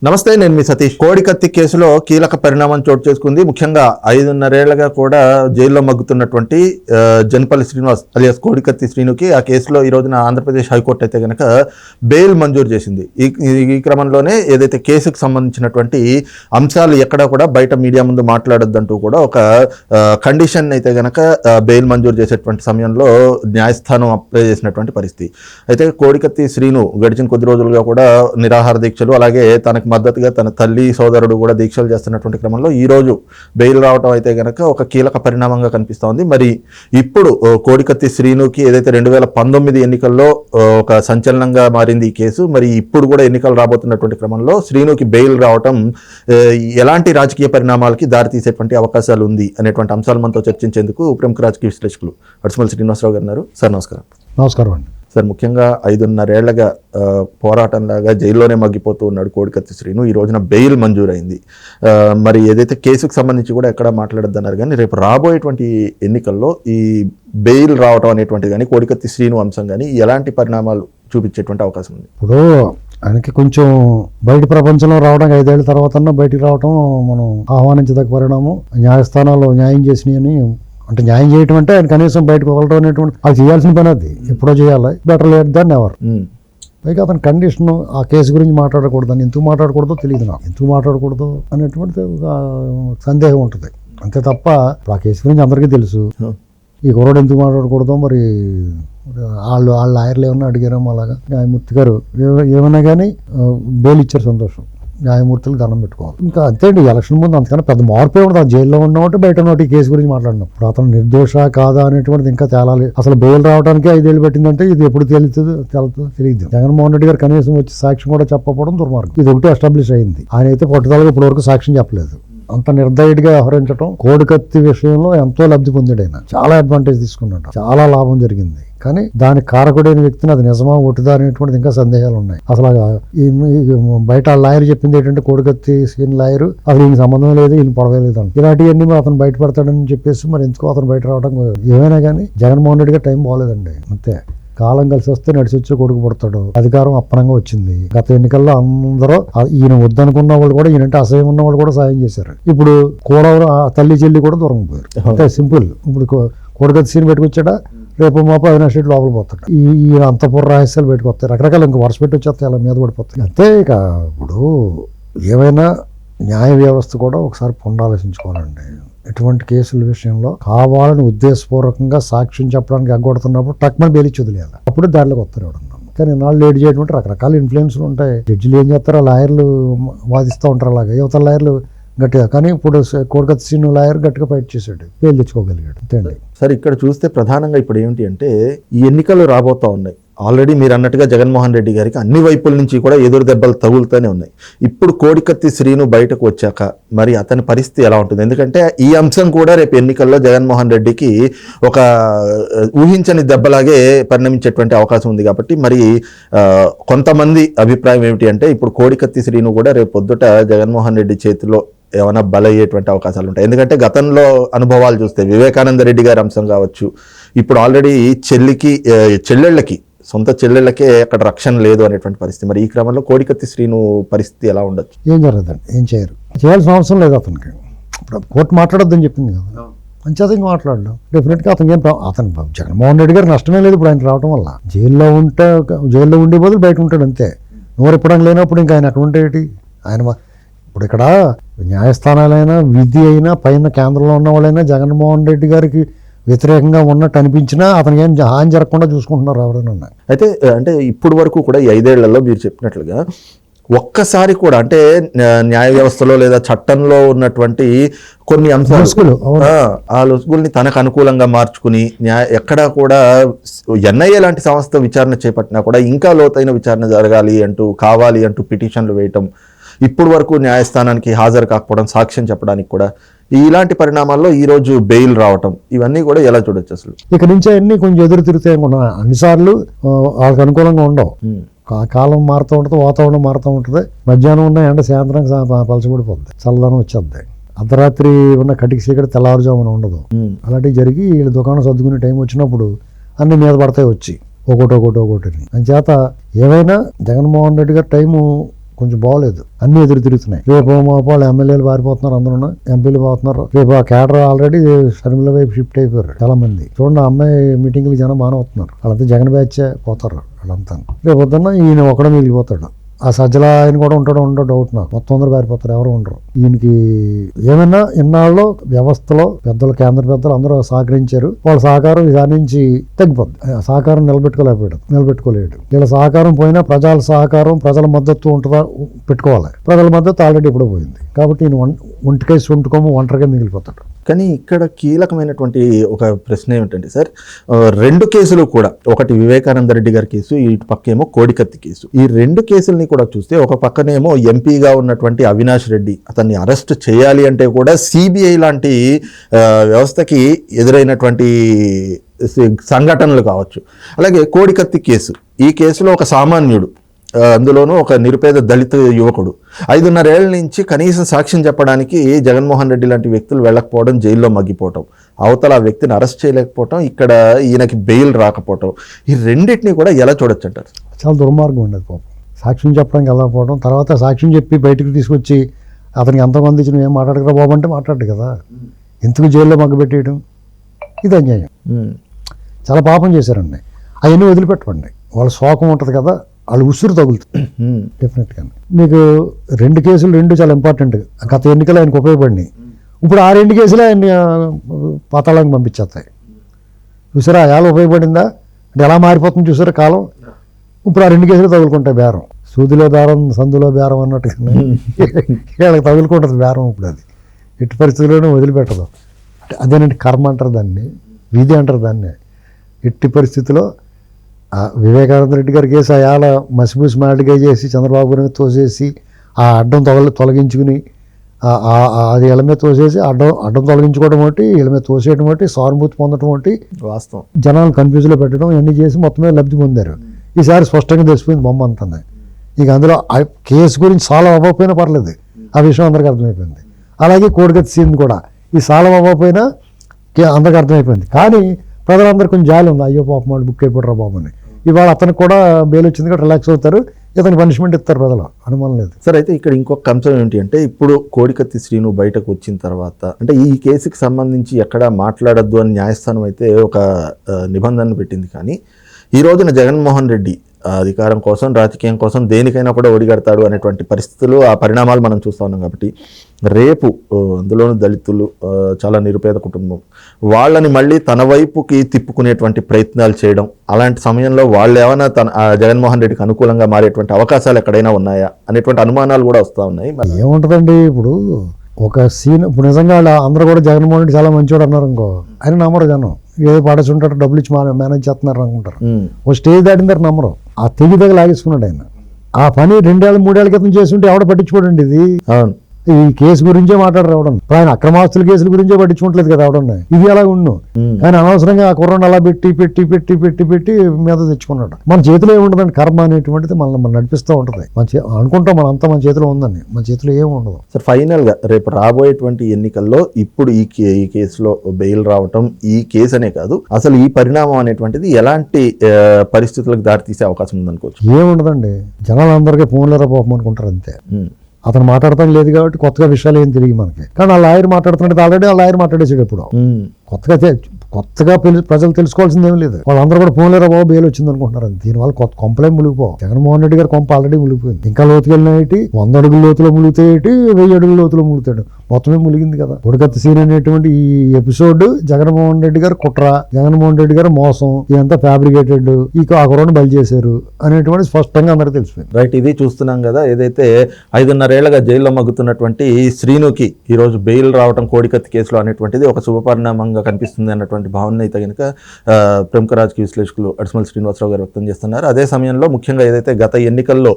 నమస్తే, నేను మీ సతీష్. కోడికత్తి కేసులో కీలక పరిణామం చోటు చేసుకుంది. ముఖ్యంగా 5.5 ఏళ్లుగా కూడా జైల్లో మగ్గుతున్నటువంటి జనపల్లి శ్రీనివాస్ అలియాస్ కోడికత్తి శ్రీనుకి ఆ కేసులో ఈ రోజున ఆంధ్రప్రదేశ్ హైకోర్టు అయితే కనుక బెయిల్ మంజూరు చేసింది. ఈ క్రమంలోనే ఏదైతే కేసుకు సంబంధించినటువంటి అంశాలు ఎక్కడా కూడా బయట మీడియా ముందు మాట్లాడొద్దంటూ కూడా ఒక కండిషన్ అయితే కనుక బెయిల్ మంజూరు చేసేటువంటి సమయంలో న్యాయస్థానం అప్లై చేసినటువంటి పరిస్థితి. అయితే కోడికత్తి శ్రీను గడిచిన కొద్ది రోజులుగా కూడా నిరాహార దీక్షలు, అలాగే తనకు మద్దతుగా తన తల్లి సోదరుడు కూడా దీక్షలు చేస్తున్నటువంటి క్రమంలో ఈ రోజు బెయిల్ రావడం అయితే గనక ఒక కీలక పరిణామంగా కనిపిస్తోంది. మరి ఇప్పుడు కోడికత్తి శ్రీనుకి ఏదైతే 2019 ఎన్నికల్లో ఒక సంచలనంగా మారింది ఈ కేసు, మరి ఇప్పుడు కూడా ఎన్నికలు రాబోతున్నటువంటి క్రమంలో శ్రీనుకి బెయిల్ రావటం ఎలాంటి రాజకీయ పరిణామాలకి దారితీసేటువంటి అవకాశాలు ఉంది అనేటువంటి అంశాలు మనతో చర్చించేందుకు ప్రముఖ రాజకీయ విశ్లేషకులు అడుసుమల్లి శ్రీనివాసరావు గారు ఉన్నారు. సార్ నమస్కారం. నమస్కారం అండి. సార్, ముఖ్యంగా 5.5 ఏళ్లుగా పోరాటంలాగా జైల్లోనే మగ్గిపోతూ ఉన్నాడు కోడికత్తి శ్రీను. ఈ రోజున బెయిల్ మంజూరైంది. మరి ఏదైతే కేసుకు సంబంధించి కూడా ఎక్కడ మాట్లాడొద్దన్నారు, కానీ రేపు రాబోయేటువంటి ఎన్నికల్లో ఈ బెయిల్ రావడం అనేటువంటిది కానీ కోడికత్తి శ్రీను అంశం కానీ ఎలాంటి పరిణామాలు చూపించేటువంటి అవకాశం ఉంది? ఇప్పుడు ఆయనకి కొంచెం బయట ప్రపంచంలో రావడం 5 ఏళ్ల తర్వాత బయటికి రావడం మనం ఆహ్వానించదగ్గ పరిణామం. న్యాయస్థానాల్లో న్యాయం చేసినాయని, అంటే న్యాయం చేయటం అంటే ఆయన కనీసం బయటకు వెళ్ళడం అనేటువంటి అది చేయాల్సిన పని, అది ఎప్పుడో చేయాలి. Better late than ever. పైగా అతని కండిషన్ ఆ కేసు గురించి మాట్లాడకూడదు అని, ఎందుకు మాట్లాడకూడదో తెలియదు నాకు. ఎందుకు మాట్లాడకూడదు అనేటువంటిది ఒక సందేహం ఉంటుంది అంతే తప్ప ఆ కేసు గురించి అందరికీ తెలుసు. ఈ కుర్రాడు ఎందుకు మాట్లాడకూడదో మరి వాళ్ళ లాయర్లు ఏమన్నా అడిగారేమో. అలాగా న్యాయమూర్తి గారు ఏమన్నా కానీ బెయిల్ ఇచ్చారు, సంతోషం. న్యాయమూర్తులకు దండం పెట్టుకోవాలి. ఇంకా అంతే అండి. ఎలక్షన్ ముందు అంతకన్నా పెద్ద మార్పే ఉండదు. ఆ జైల్లో ఉన్నవాటి బయట ఉన్నవాటి ఈ కేసు గురించి మాట్లాడినప్పుడు అతను నిర్దోష కాదా అనేటువంటిది ఇంకా తేలాలి. అసలు బెయిల్ రావడానికి 5 ఏళ్ళు పెట్టిందంటే ఇది ఎప్పుడు తెలుస్తుందో తెలియదు. జగన్మోహన్ రెడ్డి గారు కనీసం వచ్చి సాక్ష్యం కూడా చెప్పకపోవడం దుర్మార్గం. ఇది ఒకటి ఎస్టాబ్లిష్ అయింది. ఆయన అయితే పట్టుదలగా ఇప్పటి వరకు సాక్ష్యం చెప్పలేదు. అంత నిర్దయుడిగా వ్యవహరించడం, కోడికత్తి విషయంలో ఎంతో లబ్ధి పొందాడు ఆయన. చాలా అడ్వాంటేజ్ తీసుకున్నాడు, చాలా లాభం జరిగింది. కానీ దాని కారకుడైన వ్యక్తిని అది నిజమా ఒట్టిదా అనేటువంటిది ఇంకా సందేహాలు ఉన్నాయి. అసలు బయట లాయర్ చెప్పింది ఏంటంటే కోడికత్తి సీన్ లాయర్ అసలు ఈయన సంబంధం లేదు, ఈయన పొడవలేదు అని. ఇలాంటివన్నీ అతను బయటపడతాడని చెప్పేసి మరి ఎందుకో అతను బయట రావడం. ఏమైనా కానీ జగన్మోహన్ రెడ్డి గారు టైం బాగోలేదండి, అంతే. కాలం కలిసి వస్తే నడిచి వచ్చి కొడుకు పుడతాడు. అధికారం అప్పనంగా వచ్చింది. గత ఎన్నికల్లో అందరూ ఈయన వద్దనుకున్న వాళ్ళు కూడా, ఈయనంటే అసహ్యం ఉన్న వాళ్ళు కూడా సాయం చేశారు. ఇప్పుడు కూడా తల్లి చెల్లి కూడా దూరం పోయారు. అంతే సింపుల్. ఇప్పుడు కోడికత్తి సీన్ పెట్టుకొచ్చాడా, రేపు మాపు అవినాష్ రెడ్డి లోపల పోతాడు. ఈ అంతపుర రహస్యాలు బయటకు వస్తాయి, రకరకాల ఇంకా వరుస పెట్టి వచ్చేస్తాయి, అలా మీద పడిపోతాయి. అంతే. ఇక ఇప్పుడు ఏమైనా న్యాయ వ్యవస్థ కూడా ఒకసారి పునరాలోచించుకోవాలండి. ఎటువంటి కేసుల విషయంలో కావాలని ఉద్దేశపూర్వకంగా సాక్ష్యం చెప్పడానికి ఎగ్గొడుతున్నప్పుడు టక్మని బెయిలిచ్చి వదిలేయాలి. అప్పుడు దారిలోకి వస్తారు ఎవడన్నాము. కానీ నాళ్ళు లేట్ చేయడం అంటే రకరకాల ఇన్ఫ్లుయెన్స్లు ఉంటాయి. జడ్జిలు ఏం చేస్తారో లాయర్లు వాదిస్తూ ఉంటారు అలాగా. యువతల లాయర్లు గట్టిగా. కానీ ఇప్పుడు కోడికత్తి శ్రీను లాయర్ గట్టిగా ఫైట్ చేశాడు, బెయిల్ తెచ్చుకోగలిగాడు. అంతే అండి. సార్, ఇక్కడ చూస్తే ప్రధానంగా ఇప్పుడు ఏంటి అంటే ఈ ఎన్నికలు రాబోతూ ఉన్నాయి. ఆల్రెడీ మీరు అన్నట్టుగా జగన్మోహన్ రెడ్డి గారికి అన్ని వైపుల నుంచి కూడా ఎదురు దెబ్బలు తగులుతూనే ఉన్నాయి. ఇప్పుడు కోడికత్తి శ్రీను బయటకు వచ్చాక మరి అతని పరిస్థితి ఎలా ఉంటుంది? ఎందుకంటే ఈ అంశం కూడా రేపు ఎన్నికల్లో జగన్మోహన్ రెడ్డికి ఒక ఊహించని దెబ్బలాగే పరిణమించేటువంటి అవకాశం ఉంది. కాబట్టి మరి కొంతమంది అభిప్రాయం ఏమిటి అంటే ఇప్పుడు కోడికత్తి శ్రీను కూడా రేపు పొద్దుట జగన్మోహన్ రెడ్డి చేతిలో ఏమైనా బలయ్యేటువంటి అవకాశాలు ఉంటాయి. ఎందుకంటే గతంలో అనుభవాలు చూస్తే వివేకానంద రెడ్డి గారి అంశం కావచ్చు, ఇప్పుడు ఆల్రెడీ చెల్లెళ్ళకి సొంత చెల్లెళ్ళకే అక్కడ రక్షణ లేదు అనేటువంటి పరిస్థితి. మరి ఈ క్రమంలో కోడికత్తి శ్రీను పరిస్థితి ఎలా ఉండొచ్చు? ఏం జరగదండి, ఏం చేయరు, చేయాల్సిన అవసరం లేదు అతనికి. ఇప్పుడు కోర్టు మాట్లాడొద్దని చెప్పింది కదా, మంచిగా ఇంకా మాట్లాడడం డెఫినెట్గా అతనికి అతను జగన్మోహన్ రెడ్డి గారు నష్టమే లేదు ఇప్పుడు ఆయన రావడం వల్ల. జైల్లో ఉండే బదులు బయట ఉంటాడు అంతే. నోరెప్పడం లేనప్పుడు ఇంకా ఆయన అక్కడ ఉండేటి. ఆయన ఇప్పుడు ఇక్కడ న్యాయస్థానాలైనా, విధి అయినా, పైన కేంద్రంలో ఉన్న వాళ్ళైనా జగన్మోహన్ రెడ్డి గారికి వ్యతిరేకంగా ఉన్నట్టు అనిపించినా అతనికి ఏం హాని జరగకుండా చూసుకుంటున్నారు ఎవరైనా. అయితే అంటే ఇప్పుడు వరకు కూడా ఈ 5 ఏళ్లలో మీరు చెప్పినట్లుగా ఒక్కసారి కూడా అంటే న్యాయ వ్యవస్థలో లేదా చట్టంలో ఉన్నటువంటి కొన్ని అంశాలు ఆ లొసుగుల్ని తనకు అనుకూలంగా మార్చుకుని ఎక్కడా కూడా ఎన్ఐఏ లాంటి సంస్థ విచారణ చేపట్టినా కూడా ఇంకా లోతైన విచారణ జరగాలి అంటూ కావాలి అంటూ పిటిషన్లు వేయటం, ఇప్పుడు వరకు న్యాయస్థానానికి హాజరు కాకపోవడం, సాక్ష్యం చెప్పడానికి కూడా ఇలాంటి పరిణామాల్లో ఈ రోజు బెయిల్ రావటం, ఇవన్నీ కూడా ఎలా చూడొచ్చు? అసలు ఇక నుంచి అన్ని కొంచెం ఎదురు తిరుగుతాయి. అన్నిసార్లు వాళ్ళకి అనుకూలంగా ఉండవు. కాలం మారుతూ ఉంటుంది, వాతావరణం మారుతూ ఉంటుంది. మధ్యాహ్నం ఉన్న ఎండ సాయంత్రం పలచబడిపోద్ది, చల్లదనం వచ్చేద్ది. అర్ధరాత్రి ఉన్న కటికి చీకటి తెల్లవారుజామున ఉండదు. అలాంటివి జరిగి వీళ్ళు దుకాణం సర్దుకునే టైం వచ్చినప్పుడు అన్ని మీద పడతాయి వచ్చి ఒకటి. అంచేత ఏమైనా జగన్మోహన్ రెడ్డి గారు టైము కొంచెం బాగోలేదు, అన్ని ఎదురు తిరుగుతున్నాయి. రేపు మా వాళ్ళు ఎమ్మెల్యేలు పారిపోతున్నారు, అందరూ ఎంపీలు పోతున్నారు. రేపు ఆ క్యాడర్ ఆల్రెడీ షర్మిల వైపు షిఫ్ట్ అయిపోయారు చాలా మంది. చూడండి, ఆ అమ్మాయి మీటింగ్లు జనం బాగానే వస్తున్నారు. వాళ్ళంతా జగన్ బ్యాచ్ పోతారు వాళ్ళంతా. రేపు పొద్దున్న ఈయన ఒకడే మిగిలిపోతాడు. ఆ సజ్జల ఆయన కూడా ఉంటాడో ఉండో డౌట్ నాకు. మొత్తం అందరూ పారిపోతారు, ఎవరు ఉండరు. ఈయనకి ఏమైనా ఇన్నాళ్ళు వ్యవస్థలో పెద్దలు, కేంద్ర పెద్దలు అందరూ సహకరించారు. వాళ్ళ సహకారం దాని నుంచి తగ్గిపోద్ది. సహకారం నిలబెట్టుకోలేడు. వీళ్ళ సహకారం పోయినా ప్రజల సహకారం, ప్రజల మద్దతు ఉంటుందా పెట్టుకోవాలి. ప్రజల మద్దతు ఆల్రెడీ ఎప్పుడో పోయింది. కాబట్టి ఈయన ఒంటికేసి ఒంటరిగా మిగిలిపోతాడు. కానీ ఇక్కడ కీలకమైనటువంటి ఒక ప్రశ్న ఏమిటంటే సార్, 2 కేసులు కూడా, ఒకటి వివేకానంద రెడ్డి గారి కేసు, ఇటు పక్కేమో కోడికత్తి కేసు. ఈ 2 కేసుల్ని కూడా చూస్తే ఒక పక్కనేమో ఎంపీగా ఉన్నటువంటి అవినాష్ రెడ్డి, అతన్ని అరెస్ట్ చేయాలి అంటే కూడా సిబిఐ లాంటి వ్యవస్థకి ఎదురైనటువంటి సంఘటనలు కావచ్చు. అలాగే కోడికత్తి కేసు, ఈ కేసులో ఒక సామాన్యుడు, అందులోనూ ఒక నిరుపేద దళిత యువకుడు 5.5 ఏళ్ల నుంచి కనీసం సాక్ష్యం చెప్పడానికి జగన్మోహన్ రెడ్డి లాంటి వ్యక్తులు వెళ్ళకపోవడం, జైల్లో మగ్గిపోవటం, అవతల ఆ వ్యక్తిని అరెస్ట్ చేయలేకపోవటం, ఇక్కడ ఈయనకి బెయిల్ రాకపోవటం, ఈ రెండింటినీ కూడా ఎలా చూడొచ్చు అంటారు? చాలా దుర్మార్గం ఉండదు పాపం. సాక్ష్యం చెప్పడానికి వెళ్ళకపోవడం, తర్వాత సాక్ష్యం చెప్పి బయటకు తీసుకొచ్చి అతనికి ఎంతమంది ఇచ్చిన ఏం మాట్లాడకరా బాబు అంటే మాట్లాడు కదా, ఎందుకు జైల్లో మగ్గబెట్టేయడం? ఇది అన్యాయం. చాలా పాపం చేశారండి. అవన్నీ వదిలిపెట్టండి. వాళ్ళ శోకం ఉంటుంది కదా, వాళ్ళు ఉసురు తగులుతుంది డెఫినెట్గా. మీకు 2 కేసులు చాలా ఇంపార్టెంట్. గత ఎన్నికలు ఆయనకు ఉపయోగపడినాయి. ఇప్పుడు ఆ 2 కేసులు ఆయన్ని పాతాళానికి పంపించేస్తాయి. చూసారా ఎలా ఉపయోగపడిందా అంటే, ఎలా మారిపోతుంది చూసారా కాలం. ఇప్పుడు ఆ 2 కేసులు తగులుకుంటాయి బేరం. సూదిలో బేరం, సందులో బేరం అన్నట్టుగా వీళ్ళకి తగులుకుంటుంది బేరం. ఇప్పుడు అది ఎట్టి పరిస్థితుల్లోనూ వదిలిపెట్టదు. అదేనంటే కర్మ అంటారు దాన్ని, విధి అంటారు దాన్ని. ఎట్టి పరిస్థితిలో వివేకానంద రెడ్డి గారి కేసు అయాల మసిమూసి మాటిగా చేసి చంద్రబాబుని తోసేసి ఆ అడ్డం తొలగించుకుని అది ఇళ్ళ మీద తోసేసి అడ్డం తొలగించుకోవడం ఒకటి, ఇళ్ళ మీద తోసేయడం ఒకటి, సానుభూతి పొందడం ఒకటి, వాస్తవం జనాలను కన్ఫ్యూజ్లో పెట్టడం, ఇవన్నీ చేసి మొత్తమే లబ్ధి పొందారు. ఈసారి స్పష్టంగా తెలిసిపోయింది బొమ్మ అంతా. ఇక అందులో కేసు గురించి సాల్వ్ అవ్వకపోయినా పర్లేదు, ఆ విషయం అందరికీ అర్థమైపోయింది. అలాగే కోడికత్తి సీన్ కూడా ఈ సాల్వ్ అవ్వకపోయినా అందరికీ అర్థమైపోయింది. కానీ ప్రజలందరూ కొంచెం జాలి ఉంది, అయ్యో పాపం వాళ్ళు బుక్ అయిపోయారు బాబు అని. ఇవాళ అతనికి కూడా బెయిల్ వచ్చింది కాబట్టి రిలాక్స్ అవుతారు, ఇతనికి పనిష్మెంట్ ఇస్తారు ప్రజలు, అనుమానం లేదు. సార్, అయితే ఇక్కడ ఇంకొక అంశం ఏంటి అంటే, ఇప్పుడు కోడికత్తి శ్రీను బయటకు వచ్చిన తర్వాత అంటే ఈ కేసుకి సంబంధించి ఎక్కడా మాట్లాడద్దు అని న్యాయస్థానం అయితే ఒక నిబంధన పెట్టింది. కానీ ఈ రోజున జగన్మోహన్ రెడ్డి అధికారం కోసం, రాజకీయం కోసం దేనికైనా కూడా ఒడిగడతాడు అనేటువంటి పరిస్థితులు, ఆ పరిణామాలు మనం చూస్తూ ఉన్నాం. కాబట్టి రేపు అందులోనూ దళితులు, చాలా నిరుపేద కుటుంబం, వాళ్ళని మళ్ళీ తన వైపుకి తిప్పుకునేటువంటి ప్రయత్నాలు చేయడం, అలాంటి సమయంలో వాళ్ళు ఏమైనా జగన్మోహన్ రెడ్డికి అనుకూలంగా మారేటువంటి అవకాశాలు ఎక్కడైనా ఉన్నాయా అనేటువంటి అనుమానాలు కూడా వస్తూ ఉన్నాయి. ఏముంటుందండి, ఇప్పుడు ఒక సీన్, ఇప్పుడు నిజంగా అందరూ కూడా జగన్మోహన్ రెడ్డి చాలా మంచివాడు అన్నారు అనుకో, ఆయన నమ్మరు జనం. ఏదో పాడేసుంటారు, డబ్బులు ఇచ్చి మేనేజ్ చేస్తున్నారు అనుకుంటారు. ఓ స్టేజ్ దాటిన తర్వాత నమ్మరు. ఆ తెగి లాగేసుకున్నాడు ఆయన. ఆ పని 2 ఏళ్ళు 3 ఏళ్ళ క్రితం చేస్తుంటే ఎవడ పట్టించుకోడండి. ఇది ఈ కేసు గురించే మాట్లాడరు ఎవడం. ఆయన అక్రమాస్తుల కేసుల గురించే పట్టించుకోవట్లేదు కదా ఎవడన్నా. ఇది అలా ఉండు. కానీ అనవసరంగా ఆ కుర్రను అలా పెట్టి పెట్టి పెట్టి పెట్టి పెట్టి మీద తెచ్చుకున్నాడు. మన చేతిలో ఏముంటుందండి, కర్మ అనేటువంటిది మనం నడిపిస్తూ ఉంటుంది. అనుకుంటాం మన అంతా మన చేతిలో ఉందని, మన చేతిలో ఏమి ఉండదు. సార్, ఫైనల్ గా రేపు రాబోయేటువంటి ఎన్నికల్లో ఇప్పుడు ఈ కేసులో బెయిల్ రావటం, ఈ కేసు అనే కాదు, అసలు ఈ పరిణామం అనేటువంటిది ఎలాంటి పరిస్థితులకు దారితీసే అవకాశం ఉందనుకోవచ్చు? ఏముండదండి, జనాలందరికీ ఫోన్లో పోపం అనుకుంటారు అంతే. అతను మాట్లాడతాం లేదు కాబట్టి కొత్తగా విషయాలు ఏం తెలియదు మనకి. కానీ ఆ లాయర్ మాట్లాడుతున్నట్టు ఆల్రెడీ ఆ లాయర్ మాట్లాడేసాడు. ఎప్పుడు కొత్తగా ప్రజలు తెలుసుకోవాల్సింది ఏం లేదు. వాళ్ళందరూ కూడా ఫోన్లేరా బాబు బెయిల్ వచ్చింది అనుకుంటున్నారు. దీనివల్ల కొత్త కొంపలేం మునిగిపో. జగన్మోహన్ రెడ్డి గారి కొంప ఆల్రెడీ మునిగిపోయింది. ఇంకా లోతుకెళ్ళినటి 100 అడుగుల లోతులో ములుగుతాయేటి, 1000 అడుగుల లోతులో ములుగుతాడు. మొత్తమే ములిగింది కదా. కోడికత్తి సీన్ అనేటువంటి ఈ ఎపిసోడ్ జగన్మోహన్ రెడ్డి గారు కుట్ర, జగన్మోహన్ రెడ్డి గారు మోసం, ఇదంతా ఫ్యాబ్రికేటెడ్, ఈ ఆకురాన్ని బలి చేశారు అనేటువంటి స్పష్టంగా అందరికీ తెలిసిపోయింది. రైట్, ఇది చూస్తున్నాం కదా. ఏదైతే 5.5 ఏళ్లుగా జైల్లో మగ్గుతున్నటువంటి శ్రీనుకి ఈ రోజు బెయిల్ రావడం కోడికత్తి కేసులో అనేటువంటిది ఒక శుభపరిణామంగా కనిపిస్తుంది అన్నటువంటి భావన అయితే కనుక ప్రముఖ రాజకీయ విశ్లేషకులు అడిసిమల్ శ్రీనివాసరావు గారు వ్యక్తం చేస్తున్నారు. అదే సమయంలో ముఖ్యంగా ఏదైతే గత ఎన్నికల్లో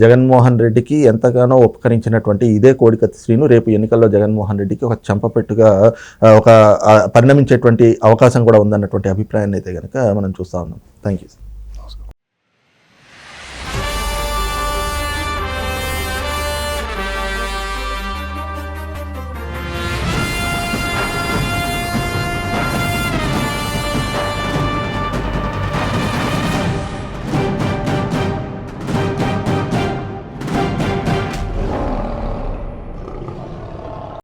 జగన్మోహన్ రెడ్డికి ఎంతగానో ఉపకరించినటువంటి ఇదే కోడికత్తి శ్రీను రేపు ఎన్నికల్లో జగన్మోహన్ రెడ్డికి ఒక చెంపపెట్టుగా ఒక పరిణమించేటువంటి అవకాశం కూడా ఉందన్నటువంటి అభిప్రాయాన్ని అయితే కనుక మనం చూస్తూ ఉన్నాం. Thank you.